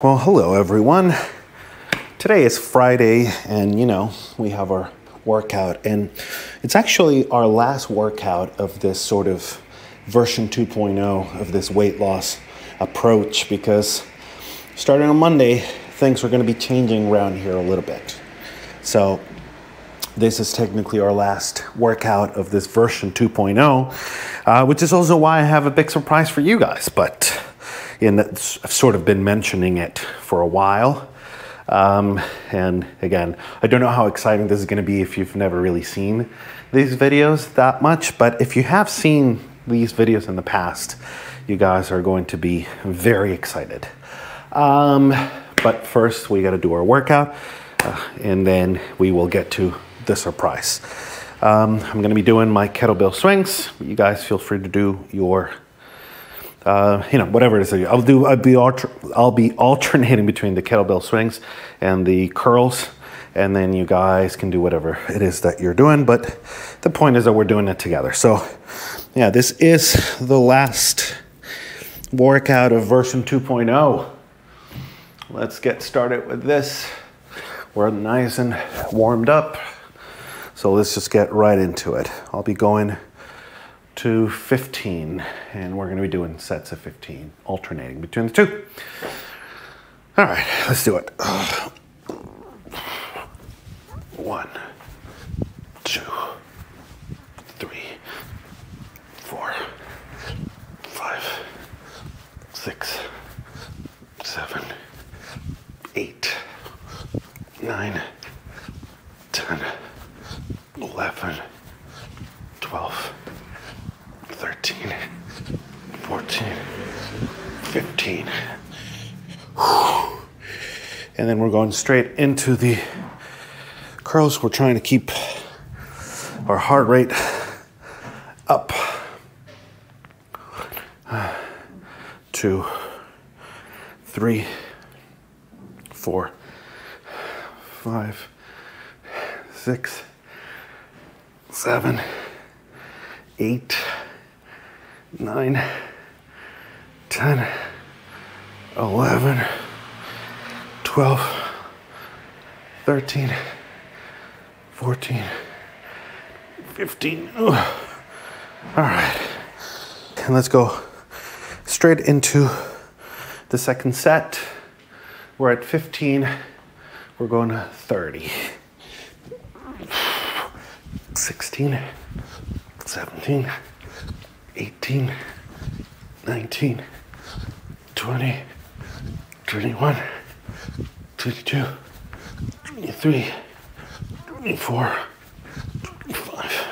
Well, hello everyone. Today is Friday and we have our workout, and it's actually our last workout of this sort of version 2.0 of this weight loss approach, because starting on Monday, things are going to be changing around here a little bit. So this is technically our last workout of this version 2.0, which is also why I have a big surprise for you guys, but I've sort of been mentioning it for a while. And again, I don't know how exciting this is going to be if you've never really seen these videos that much, but if you have seen these videos in the past, you guys are going to be very excited. But first we got to do our workout, and then we will get to the surprise. I'm going to be doing my kettlebell swings. You guys feel free to do your whatever it is. I'll be alternating between the kettlebell swings and the curls, and then you guys can do whatever it is that you're doing. But the point is that we're doing it together. So yeah, this is the last workout of version 2.0. Let's get started with this. We're nice and warmed up. So let's just get right into it. I'll be going to 15, and we're going to be doing sets of 15, alternating between the two. All right, let's do it. 1, 2, 3, 4, 5, 6, 7, 8, 9, 10, 11, 12, 13, 14, 15. And then we're going straight into the curls. We're trying to keep our heart rate up. 2, 3, 4, 5, 6, 7, 8, 9, 10, 11, 12, 13, 14, 15. All right, and let's go straight into the second set. We're at 15. We're going to 30. 16, 17, 18, 19, 20, 21, 22, 23, 24, 25,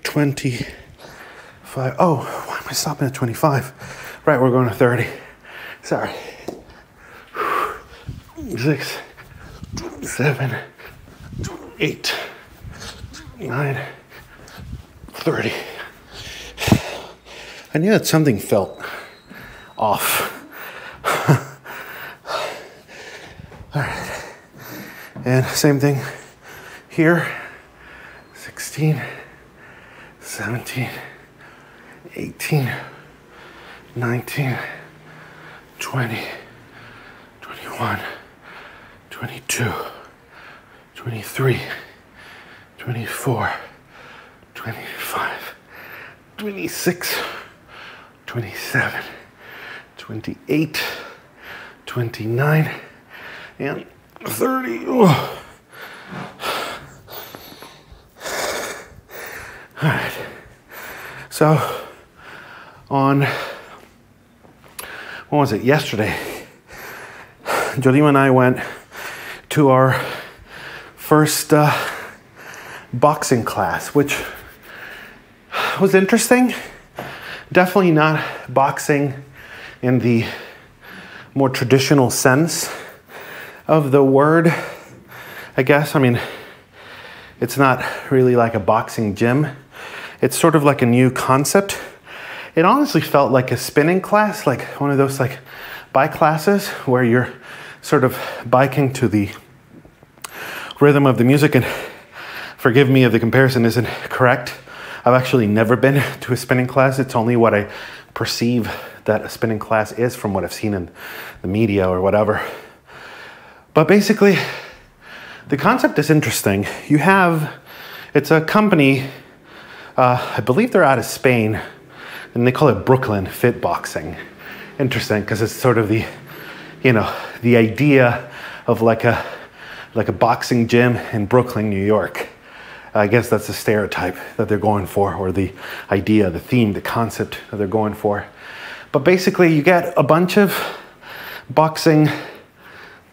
25. Oh, why am I stopping at 25? Right, we're going to 30. Sorry. 6, 7, 8, 9, 30. I knew that something felt off. All right. And same thing here. 16, 17, 18, 19, 20, 21, 22, 23, 24, 25, 26, 27, 28, 29, and 30. Ooh. All right. So on, what was it, yesterday, Yolima and I went to our first boxing class, which was interesting. Definitely not boxing in the more traditional sense of the word, I guess. I mean, it's not really like a boxing gym. It's sort of like a new concept. It honestly felt like a spinning class, like one of those like bike classes where you're sort of biking to the rhythm of the music. And forgive me if the comparison isn't correct. I've actually never been to a spinning class. It's only what I perceive that a spinning class is from what I've seen in the media or whatever. But basically, the concept is interesting. It's a company, I believe they're out of Spain, and they call it Brooklyn Fitboxing. Interesting, because it's sort of the idea of like a boxing gym in Brooklyn, New York. I guess that's the stereotype that they're going for, or the idea, the theme, the concept that they're going for. But basically, you get a bunch of boxing,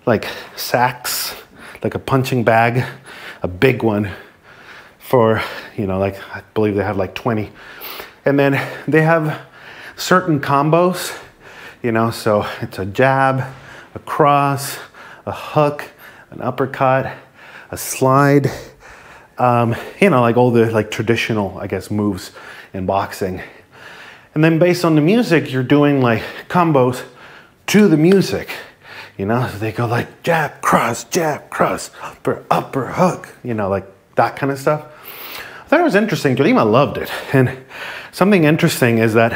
like sacks, like a punching bag, a big one for, like I believe they have like 20. And then they have certain combos, so it's a jab, a cross, a hook, an uppercut, a slide, like all the like traditional, I guess, moves in boxing. And then based on the music, you're doing like combos to the music, so they go like jab, cross, upper, hook, like that kind of stuff. I thought it was interesting. Yolima loved it. And something interesting is that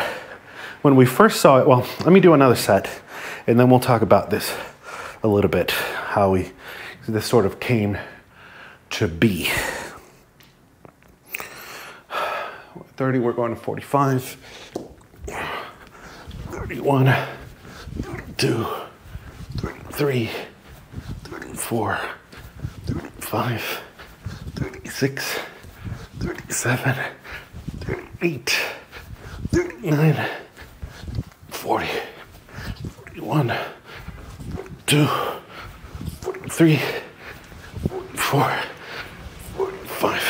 when we first saw it, well, let me do another set and then we'll talk about this a little bit, how this sort of came to be. 30, we're going to 45, 31, 32, 33, 34, 35, 36, 37, 38, 39, 40, 41, 42, 43, 44, 45,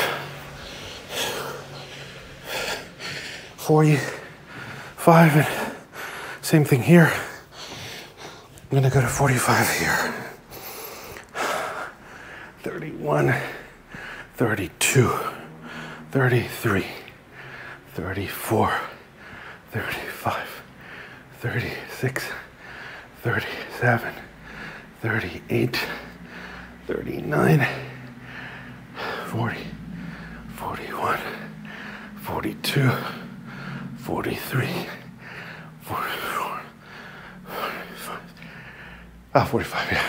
45, and same thing here. I'm gonna go to 45 here. 31, 32, 33, 34, 35, 36, 37, 38, 39, 40, 41, 42, 43, 44, 45. 45, yeah.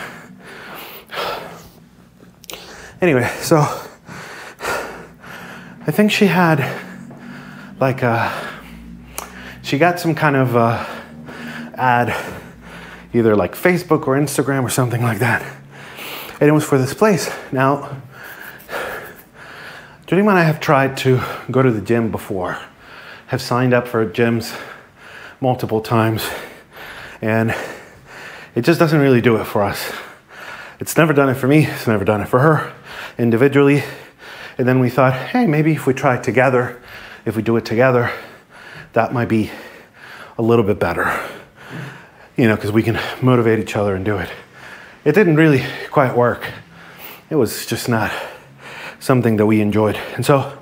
Anyway, so I think she had like she got some kind of ad, either like Facebook or Instagram or something like that. And it was for this place. Now, Yolima and I have tried to go to the gym before, have signed up for gyms multiple times, and it just doesn't really do it for us. It's never done it for me, it's never done it for her individually. And then we thought, hey, maybe if we try it together, if we do it together, that might be a little bit better, because we can motivate each other and do it. It didn't really quite work. It was just not something that we enjoyed. And so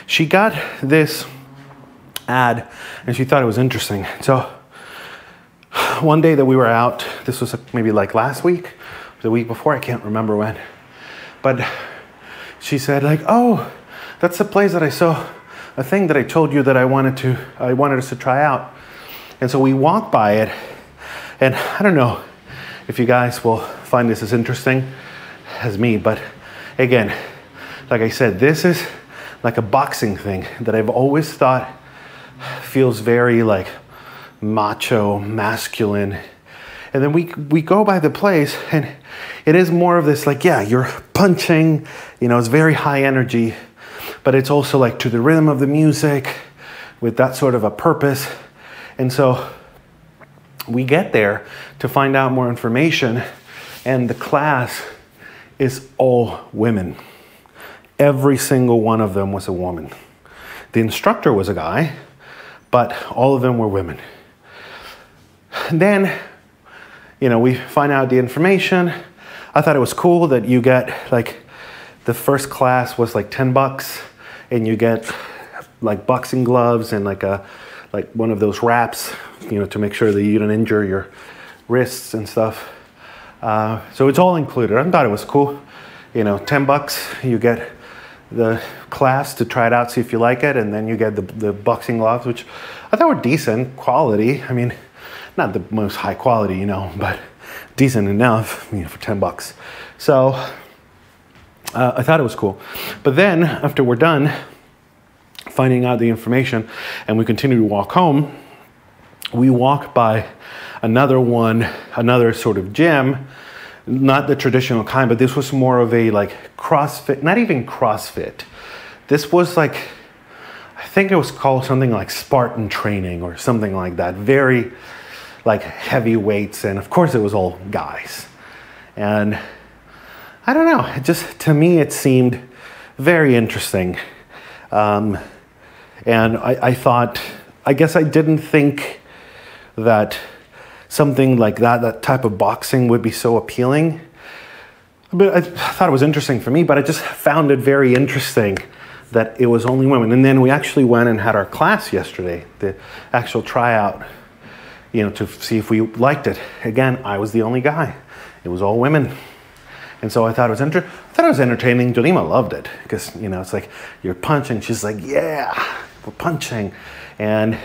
she got this ad and she thought it was interesting. So one day that we were out, this was maybe like last week, the week before, I can't remember when, but she said like, oh, that's the place that I saw a thing that I told you that I wanted us to try out. And so we walked by it, and I don't know if you guys will find this as interesting as me, but again, like I said, this is like a boxing thing that I've always thought feels very like macho, masculine. And then we go by the place and it is more of this like, yeah, you're punching, it's very high energy, but it's also like to the rhythm of the music with that sort of a purpose. And so we get there to find out more information, and the class is all women. Every single one of them was a woman. The instructor was a guy, but all of them were women. And then, we find out the information. I thought it was cool that you get like, the first class was like $10, and you get like boxing gloves and like one of those wraps, to make sure that you don't injure your wrists and stuff. So it's all included. I thought it was cool. $10, you get the class to try it out, see if you like it, and then you get the boxing gloves, which I thought were decent quality. I mean, not the most high quality, you know, but decent enough, you know, for $10. So I thought it was cool. But then after we're done finding out the information and we continue to walk home, we walk by another sort of gym, not the traditional kind, but this was more of a like CrossFit, not even CrossFit. This was like, I think it was called something like Spartan training or something like that. Very like heavy weights. And of course it was all guys. And I don't know, it just, to me, it seemed very interesting. And I thought, I guess I didn't think that something like that type of boxing would be so appealing. But I thought it was interesting for me, but I just found it very interesting that it was only women. And then we actually went and had our class yesterday, the actual tryout, you know, to see if we liked it. Again, I was the only guy. It was all women. And so I thought it was entertaining. Yolima loved it because, you know, it's like you're punching. She's like, yeah, we're punching. And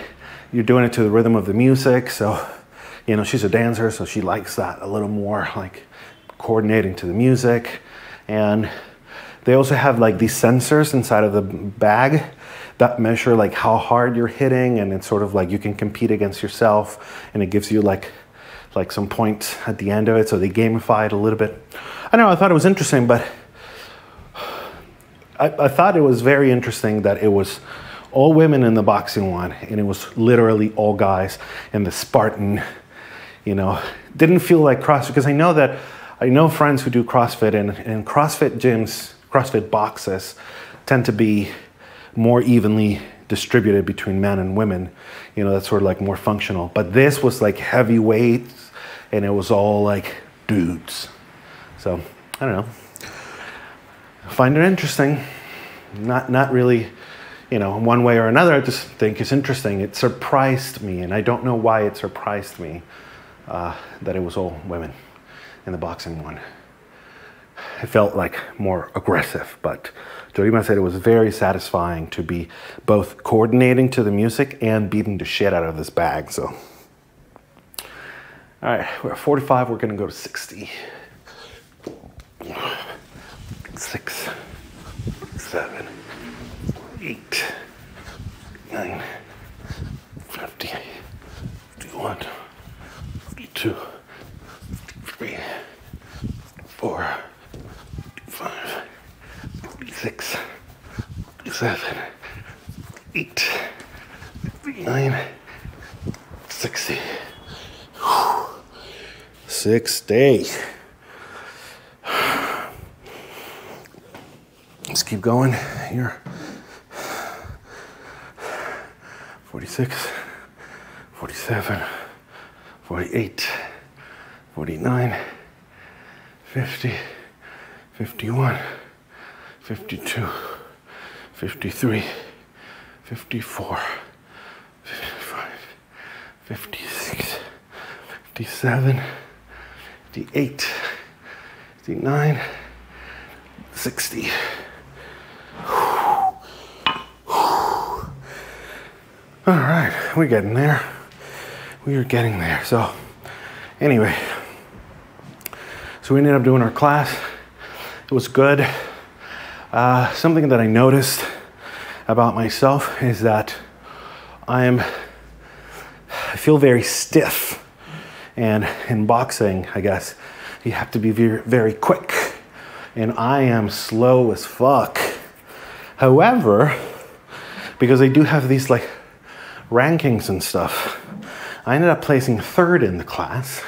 you're doing it to the rhythm of the music. So, you know, she's a dancer, so she likes that a little more, like coordinating to the music. And they also have like these sensors inside of the bag that measure like how hard you're hitting, and it's sort of like you can compete against yourself, and it gives you like some points at the end of it. So they gamify it a little bit. I don't know, I thought it was interesting, but I thought it was very interesting that it was all women in the boxing one, and it was literally all guys. And the Spartan, you know, didn't feel like CrossFit, because I know friends who do CrossFit, and CrossFit gyms, CrossFit boxes tend to be more evenly distributed between men and women. You know, that's sort of like more functional. But this was like heavy weights, and it was all like dudes. So, I don't know. I find it interesting. Not really, you know, one way or another. I just think it's interesting. It surprised me, and I don't know why it surprised me that it was all women in the boxing one. It felt like more aggressive, but Yolima said it was very satisfying to be both coordinating to the music and beating the shit out of this bag. So, all right, we're at 45. We're gonna go to 60. 6, 7, 8, 9, 50, 51, 52, 53, 54, 55, 56, 57, 8, 59, 60. 60. Let's keep going here. 46, 47, 48, 49, 50, 51, 52, 53, 54, 55, 56, 57, 58, 59, 60. All right, we're getting there. We are getting there. So anyway, so we ended up doing our class. It was good. Something that I noticed about myself is that I feel very stiff. And in boxing, I guess, you have to be very, very quick. And I am slow as fuck. However, because I do have these like rankings and stuff, I ended up placing third in the class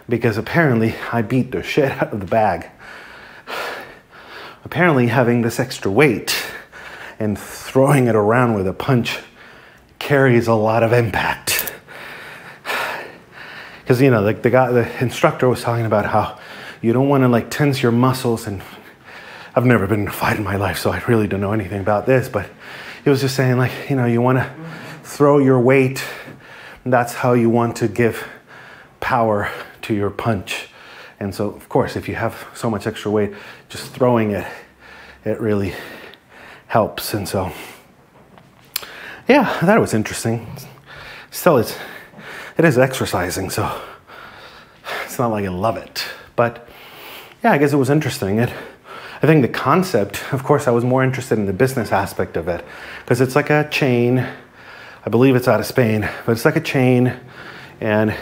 because apparently I beat the shit out of the bag. Apparently having this extra weight and throwing it around with a punch carries a lot of impact. Because, you know, like the instructor was talking about how you don't want to like tense your muscles, and I've never been in a fight in my life, so I really don't know anything about this, but he was just saying, like, you know, you want to throw your weight, and that's how you want to give power to your punch. And so, of course, if you have so much extra weight, just throwing it, it really helps. And so, yeah, I thought it was interesting. Still, it is exercising, so it's not like I love it. But yeah, I guess it was interesting. I think the concept, of course, I was more interested in the business aspect of it, because it's like a chain. I believe it's out of Spain, but it's like a chain, and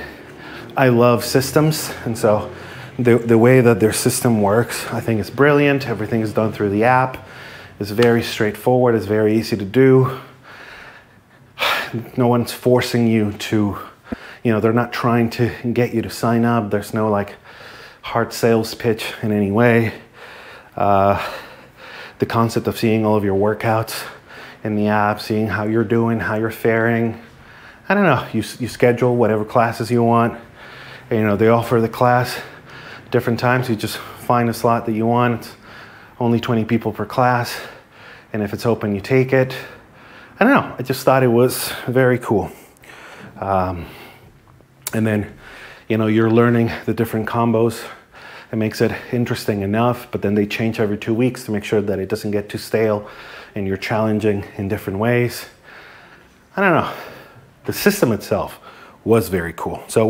I love systems, and so the way that their system works, I think is brilliant. Everything is done through the app. It's very straightforward. It's very easy to do. No one's forcing you to, they're not trying to get you to sign up. There's no like hard sales pitch in any way. The concept of seeing all of your workouts in the app, seeing how you're doing, how you're faring. I don't know, you schedule whatever classes you want. They offer the class different times. You just find a slot that you want. It's only 20 people per class. And if it's open, you take it. I don't know, I just thought it was very cool. And then, you're learning the different combos. It makes it interesting enough, but then they change every 2 weeks to make sure that it doesn't get too stale and you're challenging in different ways. I don't know. The system itself was very cool. So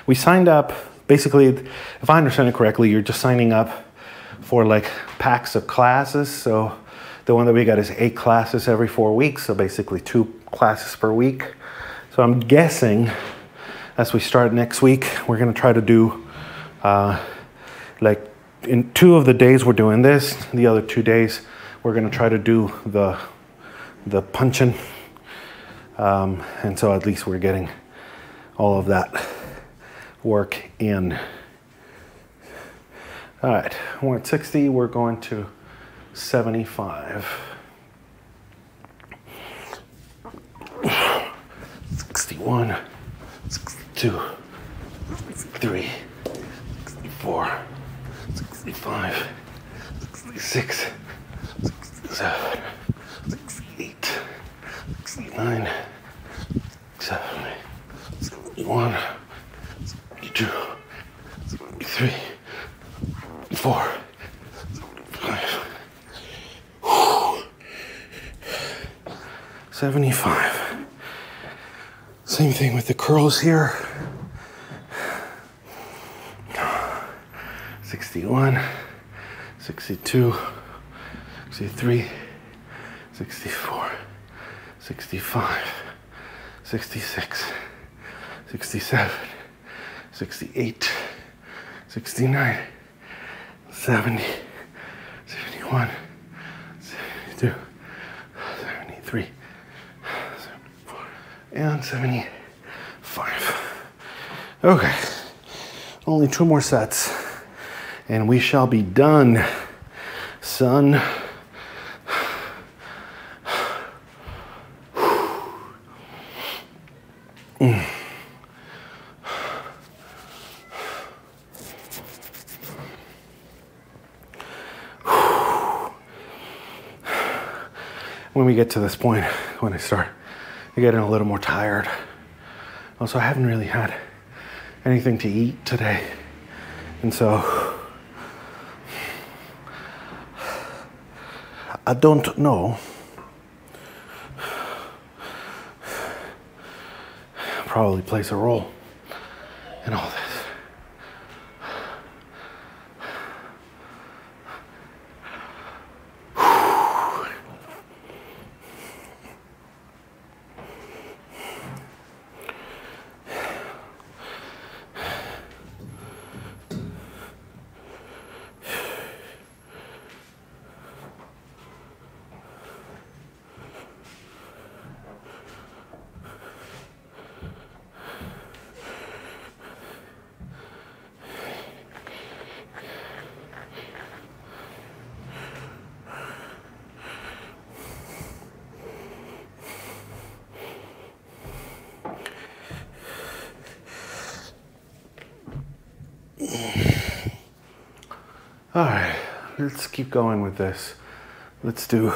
we signed up, basically, if I understand it correctly, you're just signing up for like packs of classes. So the one that we got is 8 classes every 4 weeks. So basically 2 classes per week. So I'm guessing as we start next week, we're gonna try to do, like in 2 of the days we're doing this, the other 2 days, we're gonna try to do the punching. And so at least we're getting all of that work in. All right, we're at 60, we're going to 75. 61, 62, 63, 64, 65, 66, 67, 68, 69, 70, 71, 72, 73, 74, 75. 75. Same thing with the curls here. 61, 62, 63, 64, 65, 66, 67, 68, 69, 70, 71, 72, 73, 74, and 75. Okay, only 2 more sets, and we shall be done, son. When we get to this point, when I start getting a little more tired. Also, I haven't really had anything to eat today. And so, I don't know. Probably plays a role in all this. All right, let's keep going with this. Let's do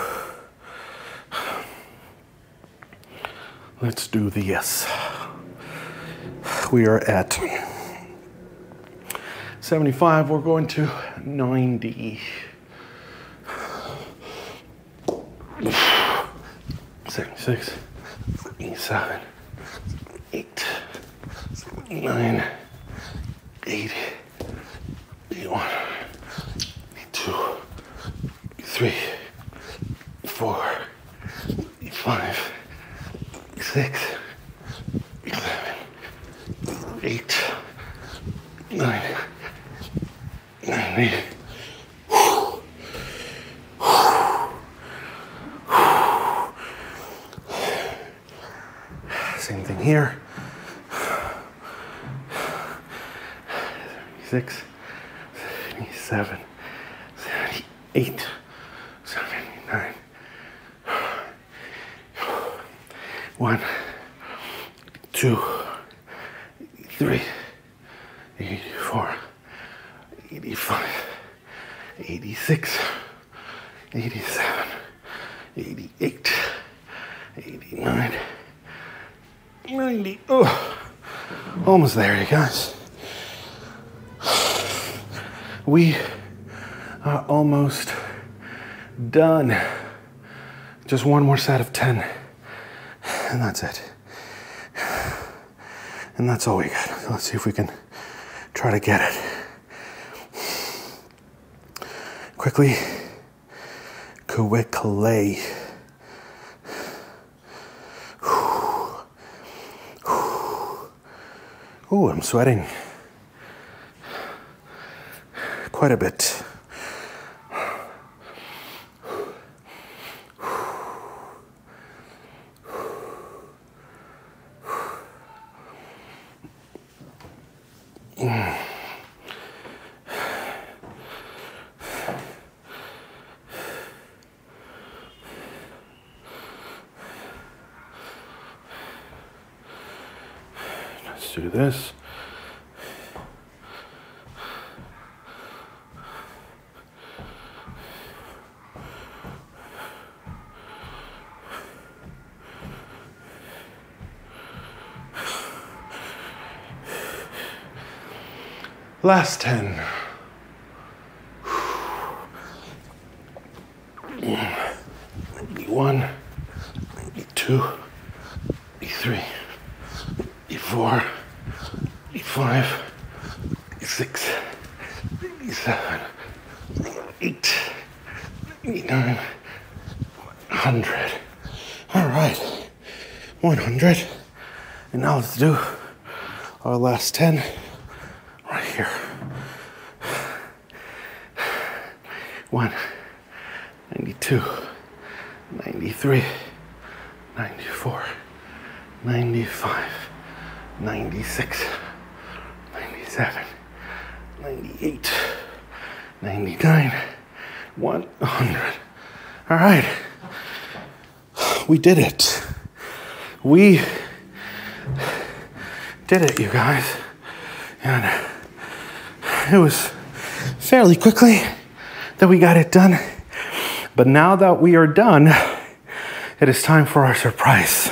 this. We are at 75, we're going to 90. 76, 87, 8, 89, 80, 81, 82, 83, 84, 85, 86, 87, 8, 9, 90. Same thing here. 76, 77, 78, 79. 1, 2, 3, 84, 85, 86, 87, 88, 89, 90. Oh, almost there, you guys. We are almost done. Just one more set of 10. And that's it. And that's all we got. Let's see if we can try to get it. Quickly. Quickly. Ooh, I'm sweating. Quite a bit. Let's do this. Last 10. 91, 92, 93, 84, 85, 86, 87, 88, 89, 100. All right, 100. And now let's do our last 10 right here. 1, 92, 93, 94, 95, 96, 97, 98, 99, 100. All right. We did it. We did it, you guys. And it was fairly quickly that we got it done. But now that we are done, it is time for our surprise.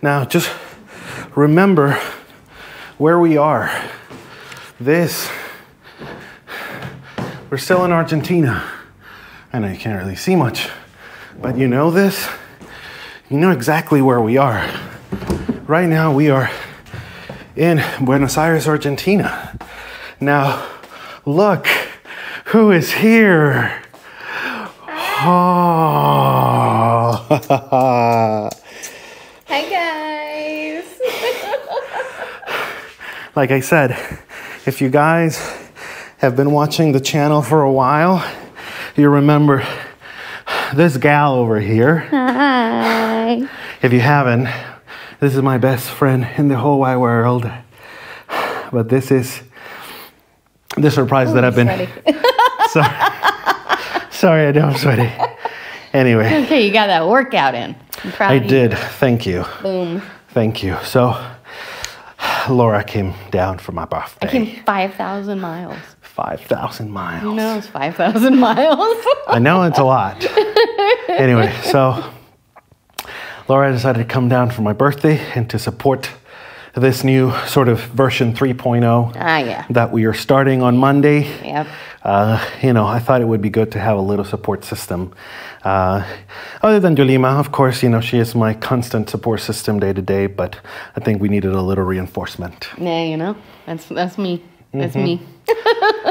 Now, just remember where we are. We're still in Argentina. I know you can't really see much, but you know this? You know exactly where we are. Right now, we are in Buenos Aires, Argentina. Now, look who is here. Oh. Hi, guys. Like I said, if you guys have been watching the channel for a while, you remember this gal over here. Hi. If you haven't, this is my best friend in the whole wide world. But this is the surprise that I've been... Sorry, I know I'm sweaty. Anyway. Okay, you got that workout in. I'm proud of you. I did. Thank you. Boom. Thank you. So, Laura came down for my birthday. I came 5,000 miles. 5,000 miles. You know it's 5,000 miles. I know it's a lot. Anyway, so Laura decided to come down for my birthday and to support this new sort of version 3.0 Yeah. that we are starting on Monday. Yep. You know, I thought it would be good to have a little support system. Other than Yolima, of course, you know, she is my constant support system day to day, but I think we needed a little reinforcement. Yeah, you know, that's me. That's me.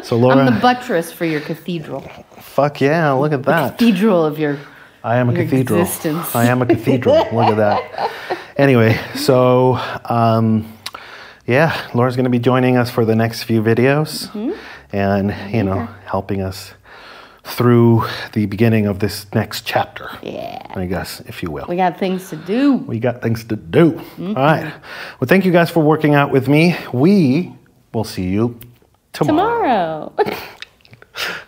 So Laura, I'm the buttress for your cathedral. fuck yeah, look at that. Cathedral of your I am a your cathedral. existence. I am a cathedral. Look at that. Anyway, so yeah, Laura's going to be joining us for the next few videos, and you know, helping us through the beginning of this next chapter. Yeah. I guess, if you will. We got things to do. We got things to do. All right. Well, thank you guys for working out with me. We will see you tomorrow. Tomorrow.